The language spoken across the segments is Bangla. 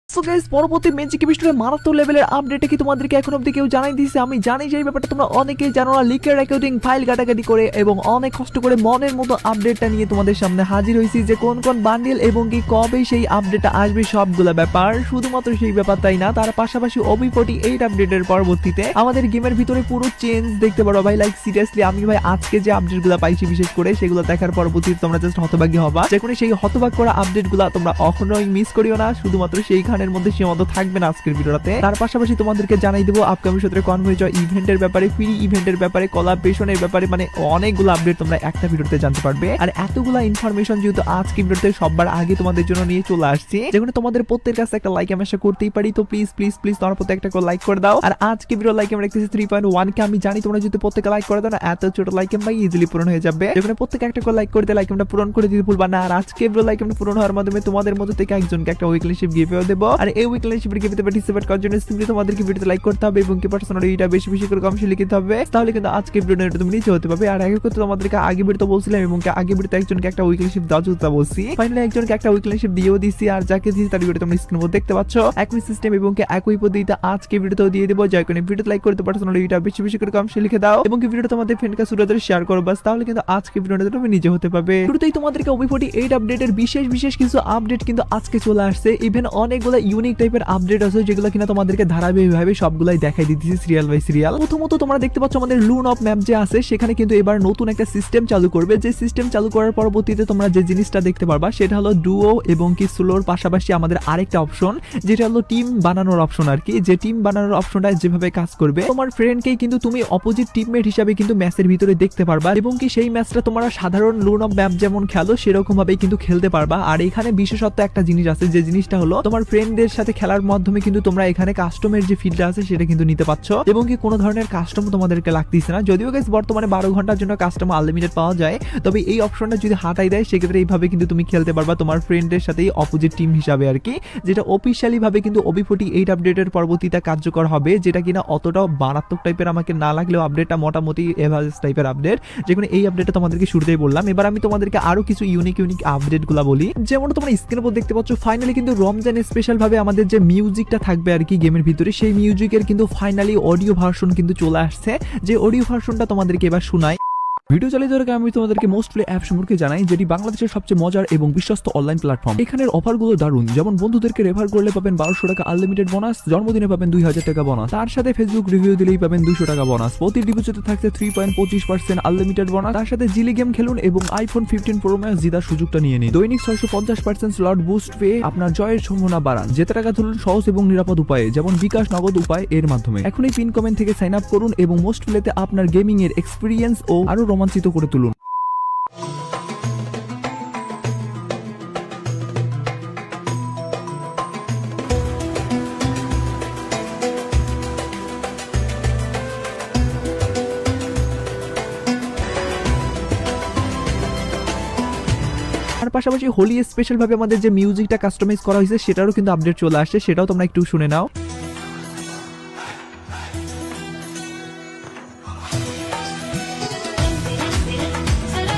সো গাইস, পরবর্তী ম্যাজিক ইভেন্টের মারাত্মক লেভেলের আপডেটে কি তোমাদেরকে এখন অবধি কেউ জানাই দিয়েছে? আমি জানি যে এই ব্যাপারটা তোমরা অনেকেই জানো না। লিকের রেকর্ডিং ফাইল ঘাটাঘাটি করে এবং অনেক কষ্ট করে মনের মতো আপডেটটা নিয়ে তোমাদের সামনে হাজির হয়েছি যে কোন কোন বান্ডেল এবং কি কবে সেই আপডেটটা আসবে, সবগুলা ব্যাপার। শুধুমাত্র সেই ব্যাপারটাই না, তার পাশাপাশি OB48 আপডেটের পরবর্তীতে আমাদের গেমের ভিতরে পুরো চেঞ্জ দেখতে পারো ভাই। লাইক সিরিয়াসলি আমি ভাই আজকে যে আপডেটগুলো পাইছি বিশেষ করে সেগুলো দেখার পরবর্তীতে তোমরা জাস্ট হতভাগী হবা। যে কোনো সেই হতভাগ করা আপডেটগুলো তোমরা কখনোই মিস করিও না। শুধুমাত্র সেইখানের মধ্যে সীমাবদ্ধ থাকবে না আজকের ভিডিওতে। তার পাশাপাশি তোমাদেরকে জানাই দেবো আপকামিং সূত্রে কনভয়েজ ইভেন্টের ব্যাপারে, ফ্রি ইভেন্টের ব্যাপারে, কোলাবরেশনের ব্যাপারে, মানে অনেকগুলো আপডেট তোমরা একটা ভিডিওতে জানতে পারবে। আর এতগুলো ইনফরমেশন যেহেতু আজকে ভিডিওতে সবার আগে তোমাদের জন্য নিয়ে চলে আসছি, যেখানে তোমাদের প্রত্যেকের কাছে একটা লাইক আমি আশা করতেই পারি। তো প্লিজ প্লিজ প্লিজ তোমার প্রত্যেক একটা করে লাইক করে দাও। আর আজকে ভিডিও লাইক আমি রাখতেছি 3.1 কে। আমি জানি তোমরা যদি প্রত্যেকে লাইক করে দাও না, এত ছোট লাইক ভাই ইজিলি পূরণ হয়ে যাবে। যেখানে প্রত্যেকে একটা করে লাইক করে দিয়ে লাইক আমরা পূরণ করে দিতে ভুলবা না। আর আজকে ভিডিও লাইক আমরা পূরণ হওয়ার মাধ্যমে তোমাদের মধ্যে থেকে একজনকে একটা উইকলি শিপ গিফট দেবো। আর এই উইকলি শিপের গিফটে পার্টিসিপেট করার জন্য সিম্পলি তোমাদেরকে ভিডিওতে লাইক করতে হবে এবং কি পার্সোনালি এটা বেশি বেশি করে কমেন্টে লিখতে হবে। তাহলে কিন্তু আজকে ভিডিওটা তুমি নিচে হতে পারবে। আর আগে করতে তোমাদেরকে আগে ভিডিওতে বলছিলাম এবং কি আগে ভিডিওতে একজনকে একটা উইকলি শিপ দাও জুতা বলছি। ফাইনালি একজনকে একটা উইকলি শিপ দিয়েও দিছি। আর যাকে দিয়েছি তার ভিডিও তোমরা স্ক্রিনে দেখতে পাচ্ছ। একই সিস্টেম এবং কি একই পদ্ধতিতে আজকে ভিডিওতেও দিয়ে দেবো। যাই করে ভিডিওতে লাইক করতে পার্সোনালি এটা বেশি বেশি করে কমেন্টে লিখে দাও এবং কি ভিডিওটা তোমাদের ফ্রেন্ডকে শুরুতে শেয়ার করো বাস। তাহলে কিন্তু আজকে ভিডিওটা তুমি নিজে হতে পারবে। শুরুতেই তোমাদেরকে OB48 আপডেটের বিশেষ বিশেষ কিছু আপডেট কিন্তু আজকে চলে আসছে। ইভেন অনেকগুলো ইউনিক টাইপের আপডেট আছে যেগুলো কিনা তোমাদেরকে ধারাবাহিকভাবে সবগুলাই দেখাই দিতেছি সিরিয়াল বাই সিরিয়াল। প্রথমত তোমরা দেখতে পাচ্ছ আমাদের লুন অফ ম্যাপ যে আছে সেখানে কিন্তু এবার নতুন একটা সিস্টেম চালু করবে। যে সিস্টেম চালু করার পরবর্তীতে তোমরা যে জিনিসটা দেখতে পারবা সেটা হলো ডুও এবং কি সোলোর পাশাপাশি আমাদের আরেকটা অপশন যেটা হলো টিম বানানোর অপশন আর কি। যে টিম বানানোর অপশনটা যেভাবে কাজ করবে, তোমার ফ্রেন্ডকেই কিন্তু তুমি অপোজিট টিমমেট হিসাবে কিন্তু ম্যাচের ভিতরে দেখতে পারবা এবং কি সেই ম্যাচটা তোমরা সাধারণ লুন অফ ম্যাপ যেমন খেলো সেরকম ভাবেই কিন্তু খেলতে পারবা। আর এখানে বিশেষত্ব একটা জিনিস আছে, যে জিনিসটা হলো তোমার ফ্রেন্ডদের সাথে খেলার মাধ্যমে কিন্তু তোমরা এখানে কাস্টমের যে ফিল্ডটা আছে সেটা কিন্তু নিতে পারছ এবং কি কোনো ধরনের কাস্টম তোমাদেরকে লাগতেছে না। যদিও গাইস বর্তমানে 12 ঘন্টার জন্য কাস্টম আনলিমিটেড পাওয়া যায়, তবে এই অপশনটা যদি হাতাই দেয় সেক্ষেত্রে এইভাবে কিন্তু তুমি খেলতে পারবা তোমার ফ্রেন্ডের সাথেই অপোজিট টিম হিসাবে আর কি। যেটা অফিশিয়ালি ভাবে কিন্তু OB48 আপডেটের পরবর্তীতে কার্যকর হবে, যেটা কিনা অতটাও মারাত্মক টাইপের আমাকে না লাগলেও আপডেটটা মোটামুটি এভারেজ টাইপের আপডেট, যেখানে এই আপডেটটা তোমাদেরকে শুরুতেই বললাম। এবার আমি তোমাদেরকে আরো কিছু ইউনিক আপডেটগুলো বলি। যেমন তোমরা স্ক্রিনের উপর দেখতে পাচ্ছ ফাইনালি কিন্তু রমজান স্পেশাল ভাবে আমাদের যে মিউজিকটা থাকবে আর কি গেমের ভিতরে, সেই মিউজিকের কিন্তু ফাইনালি অডিও ভার্সন কিন্তু চলে আসছে। যে অডিও ভার্সনটা তোমাদেরকে এবার শোনাই। ভিডিও চালিয়ে যাওয়ার আগে আমি তোমাদেরকে মোস্ট প্লে অ্যাপ সম্পর্কে জানাই, যেটি বাংলাদেশের সবচেয়ে মজার এবং বিশ্বস্ত অনলাইন প্ল্যাটফর্ম। এখানের অফারগুলো দারুণ, যেমন বন্ধুদেরকে রেফার করলে পাবেন 1200 টাকা আনলিমিটেড বোনাস, জন্মদিনে পাবেন 2000 টাকা বোনাস, তার সাথে ফেসবুক রিভিউ দিলেই পাবেন 200 টাকা বোনাস, প্রতি ডিপোজিটে থাকছে 3.25% আনলিমিটেড বোনাস, তার সাথে জিলি গেম খেলুন এবং আইফোন 15 প্রো ম্যাক্স জেতার সুযোগটা নিয়ে নিন। দৈনিক 650% স্লট বুস্ট পেয়ে আপনার জয়ের সম্ভাবনা বাড়ান। জেতা টাকা তুলুন সহজ এবং নিরাপদ উপায়ে, যেমন বিকাশ, নগদ উপায় এর মাধ্যমে। এখনই পিন কমেন্ট থেকে সাইন আপ করুন এবং মোস্ট প্লেতে আপনার গেমিং এর এক্সপিরিয়েন্স ও আরো রোমাঞ্চিত করে তুলুন। আর পাশাপাশি হোলি স্পেশাল ভাবে আমাদের যে মিউজিকটা কাস্টমাইজ করা হয়েছে সেটারও কিন্তু আপডেট চলে আসছে, সেটাও তোমরা একটু শুনে নাও।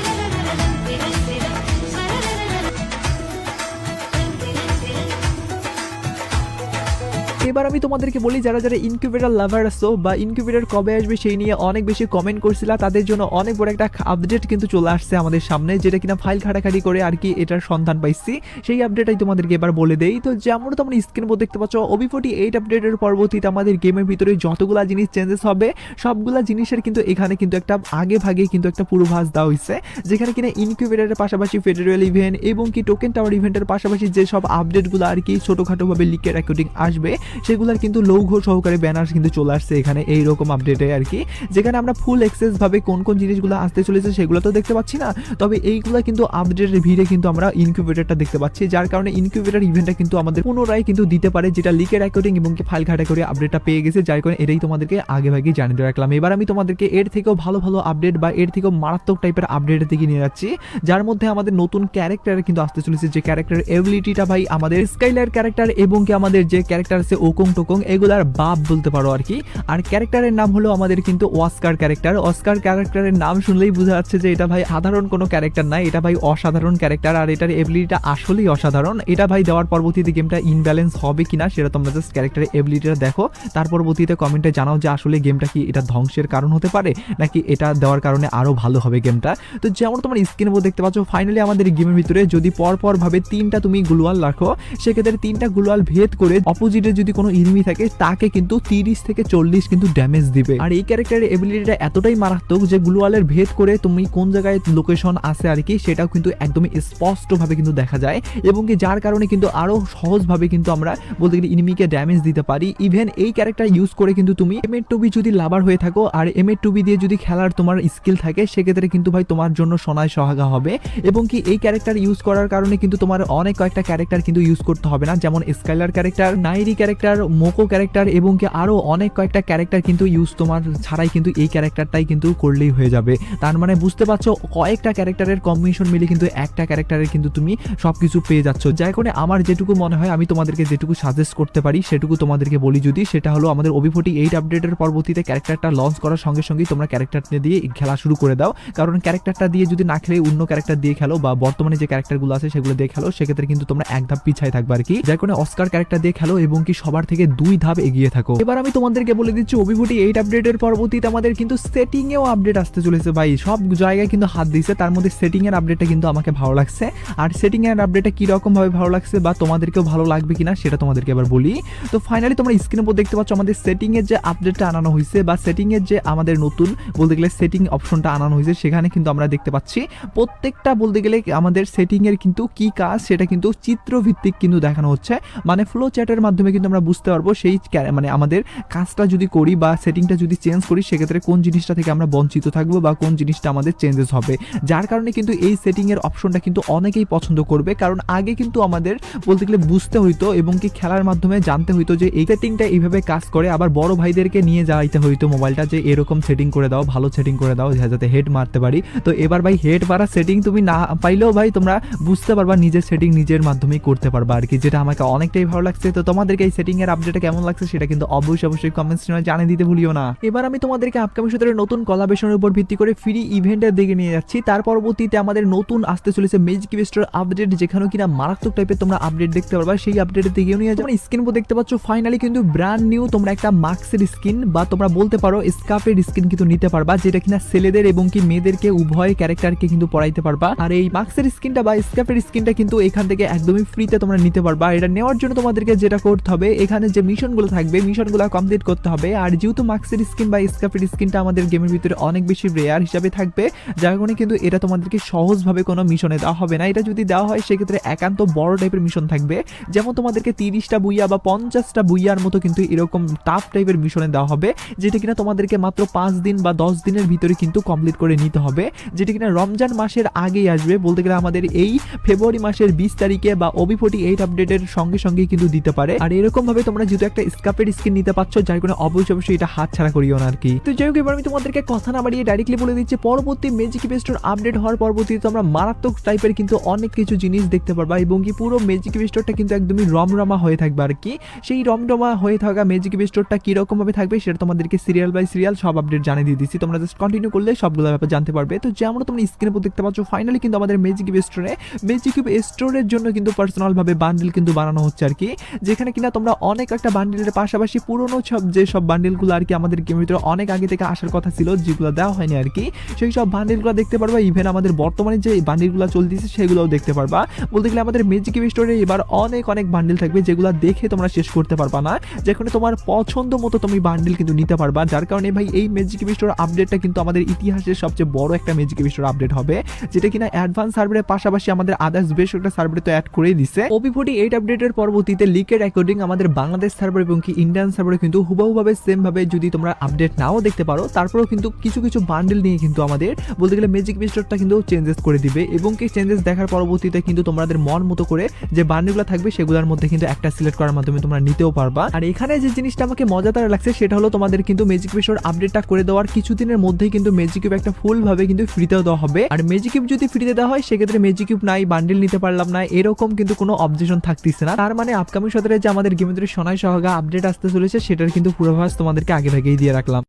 এবার আমি তোমাদেরকে বলি, যারা যারা ইনকিউবেটর লাভার আছো বা ইনকিউবেটর কবে আসবে সেই নিয়ে অনেক বেশি কমেন্ট করছিলা, তাদের জন্য অনেক বড় একটা আপডেট কিন্তু চলে আসছে আমাদের সামনে, যেটা কিনা ফাইল ঘাটাঘাটি করে আর কি এটার সন্ধান পাইছি। সেই আপডেটটাই তোমাদেরকে এবার বলে দেই। তো যেমন তোমরা স্ক্রিনে দেখতে পাচ্ছ OB48 আপডেটের পরবর্তীতে আমাদের গেমের ভিতরে যতগুলা জিনিস চেঞ্জেস হবে সবগুলা জিনিসের কিন্তু এখানে কিন্তু একটা আগে ভাগে কিন্তু একটা পূর্বাভাস দেওয়া হয়েছে, যেখানে কিনা ইনকিউবেটরের পাশাপাশি ফেডারেল ইভেন্ট এবং কি টোকেন টাওয়ার ইভেন্টের পাশাপাশি যে সব আপডেটগুলো আর কি ছোটখাটো ভাবে লিকের রেকর্ডিং আসবে সেগুলোর কিন্তু লৌঘ সহকারে ব্যানার কিন্তু চলে আসছে এখানে এইরকম আপডেটে আর কি, যেখানে আমরা ফুল অ্যাক্সেস ভাবে কোন কোন জিনিসগুলো আসতে চলেছে সেগুলো তো দেখতে পাচ্ছি না, তবে এইগুলা কিন্তু আপডেটের ভিড়ে কিন্তু আমরা ইনকিউবেটরটা দেখতে পাচ্ছি, যার কারণে ইনকিউবেটর ইভেন্টটা কিন্তু আমাদের পুনরায় কিন্তু দিতে পারে, যেটা লিকের রেকর্ডিং এবং কি ফাইল ঘাটা করে আপডেটটা পেয়ে গেছে, যার কারণে এটাই তোমাদেরকে আগে ভাগে জানিয়ে রাখলাম। এবার আমি তোমাদেরকে এর থেকেও ভালো ভালো আপডেট বা এর থেকেও মারাত্মক টাইপের আপডেটের দিকে নিয়ে যাচ্ছি, যার মধ্যে আমাদের নতুন ক্যারেক্টার কিন্তু আসতে চলেছে। যে ক্যারেক্টার এবিলিটিটা ভাই আমাদের স্কাইলার ক্যারেক্টার এবং কি আমাদের যে ক্যারেক্টার আছে ওকং টোকং এগুলার বাপ বলতে পারো আর কি। আর ক্যারেক্টারের নাম হলো আমাদের কিন্তু অস্কার ক্যারেক্টার। অস্কার ক্যারেক্টারের নাম শুনলেই বোঝা যাচ্ছে যে এটা ভাই সাধারণ কোনো ক্যারেক্টার নাই, এটা ভাই অসাধারণ ক্যারেক্টার। আর এটার এবিলিটিটা আসলেই অসাধারণ। এটা ভাই দেওয়ার পরবর্তীতে গেমটা ইনব্যালেন্স হবে কিনা সেটা তোমরা জাস্ট ক্যারেক্টারের এবিলিটিটা দেখো, তার পরবর্তীতে কমেন্টে জানাও যে আসলে গেমটা কি এটা ধ্বংসের কারণ হতে পারে নাকি এটা দেওয়ার কারণে আরো ভালো হবে গেমটা। তো যেমন তোমার স্ক্রিনের উপর দেখতে পাচ্ছ ফাইনালি আমাদের গেমের ভিতরে যদি পরপর ভাবে 3টা তুমি গ্লোয়াল রাখো, সেক্ষেত্রে 3টা গ্লোয়াল ভেদ করে অপোজিটে যদি কোনো এনিমি থাকে তাকে কিন্তু 30 থেকে 40 কিন্তু ড্যামেজ দিবে। আর এই ক্যারেক্টারের এবিলিটিটা এতটাই মারাত্মক যে গ্লোয়ালের ভেদ করে তুমি কোন জায়গায় লোকেশন আছে আর কি সেটাও কিন্তু একদমই স্পষ্ট ভাবে কিন্তু দেখা যায়, এবং কি যার কারণে কিন্তু আরো সহজ ভাবে কিন্তু আমরা বলতে গেলে এনিমিকে ড্যামেজ দিতে পারি। ইভেন এই ক্যারেক্টার ইউজ করে কিন্তু তুমি M8 যদি লাভার হয়ে থাকো আর M8 দিয়ে যদি খেলার তোমার স্কিল থাকে সেক্ষেত্রে কিন্তু ভাই তোমার জন্য সোনায় সোহাগা হবে। এবং কি এই ক্যারেক্টার ইউজ করার কারণে কিন্তু তোমার অনেক কয়েকটা ক্যারেক্টার কিন্তু ইউজ করতে হবে না, যেমন স্কাইলার ক্যারেক্টার, নাইরি ক্যারেক্টার, মোকো ক্যারেক্টার এবং কি আরো অনেক কয়েকটা ক্যারেক্টার কিন্তু ইউজ তোমার ছাড়াই কিন্তু এই ক্যারেক্টারটাই কিন্তু করলেই হয়ে যাবে। তার মানে বুঝতে পারছো কয়েকটা ক্যারেক্টারের কম্বিনেশন মিলে কিন্তু একটা ক্যারেক্টারের কিন্তু তুমি সবকিছু পেয়ে যাচ্ছ। যার কারণে আমার যেটুকু মনে হয় আমি তোমাদেরকে যেটুকু সাজেস্ট করতে পারি সেটুকু তোমাদেরকে বলি যদি, সেটা হলো আমাদের OB48 আপডেটের পরবর্তীতে ক্যারেক্টারটা লঞ্চ করার সঙ্গে সঙ্গেই তোমরা ক্যারেক্টারটা দিয়ে খেলা শুরু করে দাও। কারণ ক্যারেক্টারটা দিয়ে যদি না খেলে অন্য ক্যারেক্টার দিয়ে খেলো বা বর্তমানে যে ক্যারেক্টারগুলো আছে সেগুলো দিয়ে খেলো সেক্ষেত্রে কিন্তু তোমরা এক ধাপ পিছায় থাকবে আর কি। যার কারণে অস্কার ক্যারেক্টার দিয়ে খেলো এবং কি সবার থেকে 2 ধাপ এগিয়ে থাকো। এবার আমি তোমাদেরকে বলে দিচ্ছি OB48 আপডেটের পরবর্তীতে আমাদের কিন্তু সেটিং এও আপডেট আসতে চলেছে ভাই। সব জায়গায় কিন্তু হাত দিয়েছে, তার মধ্যে সেটিং এর আপডেটটা কিন্তু আমাকে ভালো লাগছে। আর সেটিং এর আপডেটটা কি রকম ভাবে ভালো লাগছে বা তোমাদেরকেও ভালো লাগবে কিনা সেটা তোমাদেরকে এবার বলি। তো ফাইনালি তোমরা স্ক্রিনের উপর দেখতে পাচ্ছ আমাদের সেটিং এর যে আপডেটটা আনানো হয়েছে বা সেটিং এর যে আমাদের নতুন বলতে গেলে সেটিং অপশনটা আনানো হয়েছে সেখানে কিন্তু আমরা দেখতে পাচ্ছি প্রত্যেকটা বলতে গেলে আমাদের সেটিং এর কিন্তু কি কাজ সেটা কিন্তু চিত্র ভিত্তিক কিন্তু দেখানো হচ্ছে। মানে ফ্লো চ্যাটের মাধ্যমে কিন্তু আমরা বুঝতে পারবো সেই মানে আমাদের কাজটা যদি করি বা সেটিংটা যদি চেঞ্জ করি সেক্ষেত্রে কোন জিনিসটা থেকে আমরা বঞ্চিত থাকবো বা কোন জিনিসটা আমাদের চেঞ্জেস হবে। যার কারণে কিন্তু এই সেটিং এর অপশনটা কিন্তু অনেকেই পছন্দ করবে, কারণ আগে কিন্তু আমাদের বলতে গেলে বুঝতে হইতো এবং কি খেলার মাধ্যমে জানতে হইতো যে এই সেটিংটা এইভাবে কাজ করে, আবার বড় ভাইদেরকে নিয়ে যাইতে হইতো মোবাইলটা যে এরকম সেটিং করে দাও, ভালো সেটিং করে দাও যাতে হেড মারতে পারি। তো এবার ভাই হেড মারা সেটিং তুমি না পাইলেও ভাই তোমরা বুঝতে পারবা নিজের সেটিং নিজের মাধ্যমেই করতে পারবা আর কি, যেটা আমাকে অনেকটাই ভালো লাগছে। তো তোমাদেরকে এই সেটিং এর আপডেটটা কেমন লাগছে সেটা কিন্তু অবশ্যই কমেন্টস করে জানিয়ে দিতে ভুলিও না। এবার আমি তোমাদেরকে আপকামিং সূত্রে নতুন কোলাবোরেশনের উপর ভিত্তি করে ফ্রি ইভেন্টের দিকে নিয়ে যাচ্ছি। তার পরবর্তীতে আমাদের নতুন আসতে চলেছে ম্যাজিক ইভেস্টর আপডেট, যেখানে কিনা মারাত্মক টাইপের তোমরা আপডেট দেখতে পারবা। সেই আপডেটের দিকেও নিয়ে যাবো। স্ক্রিন উপর দেখতে পাচ্ছ ফাইনালি কিন্তু ব্র্যান্ড নিউ তোমরা একটা মাস্কের স্কিন বা তোমরা বলতে পারো স্কার্ফের স্কিন কিন্তু নিতে পারবা, যেটা কিনা ছেলেদের এবং কি মেয়েদেরকে উভয় ক্যারেক্টারকে কিন্তু পড়াইতে পারবা। আর এই মাস্কের স্কিনটা বা স্কার্ফের স্কিনটা কিন্তু এখান থেকে একদমই ফ্রিতে তোমরা নিতে পারবা। এটা নেওয়ার জন্য তোমাদেরকে যেটা করতে হবে এখানে যে মিশনগুলো থাকবে মিশনগুলো কমপ্লিট করতে হবে। আর যেহেতু মাস্কের স্কিন বা স্কার্ফের স্কিনটা আমাদের গেমের ভিতরে অনেক বেশি রেয়ার হিসাবে থাকবে, যার কারণে কিন্তু এটা তোমাদেরকে সহজভাবে কোনো মিশনে দেওয়া হবে না। এটা যদি দেওয়া হয় সেক্ষেত্রে একান্ত বড় টাইপের মিশন থাকবে, যেমন তোমাদেরকে 30টা বুইয়া বা 50টা বুইয়ার মতো কিন্তু এরকম টাফ টাইপের মিশনে দেওয়া হবে, যেটা কিনা তোমাদেরকে মাত্র 5 দিন বা 10 দিনের ভিতরে কিন্তু কমপ্লিট করে নিতে হবে, যেটা কিনা রমজান মাসের আগেই আসবে। বলতে গেলে আমাদের এই ফেব্রুয়ারি মাসের 20 তারিখে বা OB48 আপডেটের সঙ্গে সঙ্গে কিন্তু দিতে পারে। আর এরকম ভাবে তোমরা যেহেতু একটা স্কার্ফের স্কিন নিতে পারছ, যার কারণে অবশ্যই এটা হাত ছাড়া করিও না আর কি। তো যাই হোক এবার আমি তোমাদেরকে কথা না বাড়িয়ে ডাইরেক্টলি বলে দিচ্ছি পরবর্তী ম্যাজিক ইভেস্টর আপডেট হওয়ার পরবর্তীতে তোমরা মারাত্মক টাইপের কিন্তু অনেক কিছু জিনিস দেখতে পারবা এবং কি পুরো ম্যাজিক ইভেস্টরটা কিন্তু একদমই রমরমা হয়ে থাকবে আর কি। সেই রমরমা হয়ে থাকা ম্যাজিক ইভেস্টরটা কিরকম ভাবে থাকবে সেটা তোমাদেরকে সিরিয়াল বাই সিরিয়াল সব আপডেট জানিয়ে দিয়ে দিচ্ছি, তোমরা জাস্ট কন্টিনিউ করলে সবগুলো ব্যাপার জানতে পারবে। তো যেমন তোমরা স্ক্রিনে উপর দেখতে পাচ্ছ ফাইনালি কিন্তু আমাদের ম্যাজিক ইভেস্টরের জন্য কিন্তু পার্সোনাল ভাবে বান্ডেল কিন্তু বানানো হচ্ছে আর কি, যেখানে কিনা তোমরা অনেক একটা বান্ডেলের পাশাপাশি পুরনো সব বান্ডেলগুলো আর কি আমাদের গেমের ভিতরে অনেক আগে থেকে আসার কথা ছিল যেগুলো দেওয়া হয়নি আর কি, সেই সব বান্ডেলগুলো দেখতে পারবা। ইভেন আমাদের বর্তমানে যে বান্ডেলগুলো চলতেছে সেগুলোও দেখতে পারবা। বলতে গেলে আমাদের ম্যাজিক ইভেস্টরে এবার অনেক বান্ডেল থাকবে যেগুলো দেখে তোমরা শেষ করতে পারবা না, যেখানে তোমার পছন্দ মতো তুমি বান্ডেল কিন্তু নিতে পারবা। যার কারণে ভাই এই ম্যাজিক ইভেস্টর আপডেটটা কিন্তু আমাদের ইতিহাসের সবচেয়ে বড় একটা ম্যাজিক ইভেস্টর আপডেট হবে, যেটা কিনা অ্যাডভান্স সার্ভারের পাশাপাশি আমাদের আদার্স বেশ একটা সার্ভারে তো অ্যাড করেই দিছে। OB48 আপডেটের পরবর্তীতে লিকের অ্যাকর্ডিং আমাদের বাংলাদেশ সার্ভার এবং কি ইন্ডিয়ান সার্ভারে কিন্তু হুবহুভাবে সেম ভাবে যদি তোমরা আপডেট নাও দেখতে পারো, তারপরেও কিন্তু কিছু বান্ডেল নিয়ে কিন্তু আমাদের বলতে গেলে ম্যাজিক ইভেস্টরটা কিন্তু চেঞ্জেস করে দিবে এবং কি চেঞ্জেস দেখার পরবর্তীতে কিন্তু তোমাদের মন মতো করে যে বান্ডেলগুলো থাকবে সেগুলোর মধ্যে কিন্তু একটা সিলেক্ট করার মাধ্যমে তোমরা নিতেও পারবা। আর এখানে যে জিনিসটা আমাকে মজাদার লাগছে সেটা হলো তোমাদের কিন্তু ম্যাজিক ইভেস্টর আপডেটটা করে দেওয়ার কিছুদিনের মধ্যেই কিন্তু ম্যাজিক কিউব একটা ফুল ভাবে কিন্তু ফ্রিতেও দেওয়া হবে। আর ম্যাজিক কিউব যদি ফ্রিতে দেওয়া হয় সেক্ষেত্রে ম্যাজিক কিউব নাই, বান্ডেল নিতে পারলাম না, এরকম কিন্তু কোনো অবজেকশন থাকতেছে না। তার মানে আপকামিং সপ্তাহে যে আমাদের গেমে ভিতরে সোনাই সহগা আপডেট আসতে চলেছে সেটার কিন্তু পূর্বাভাস তোমাদেরকে আগে ভাগেই দিয়ে রাখলাম।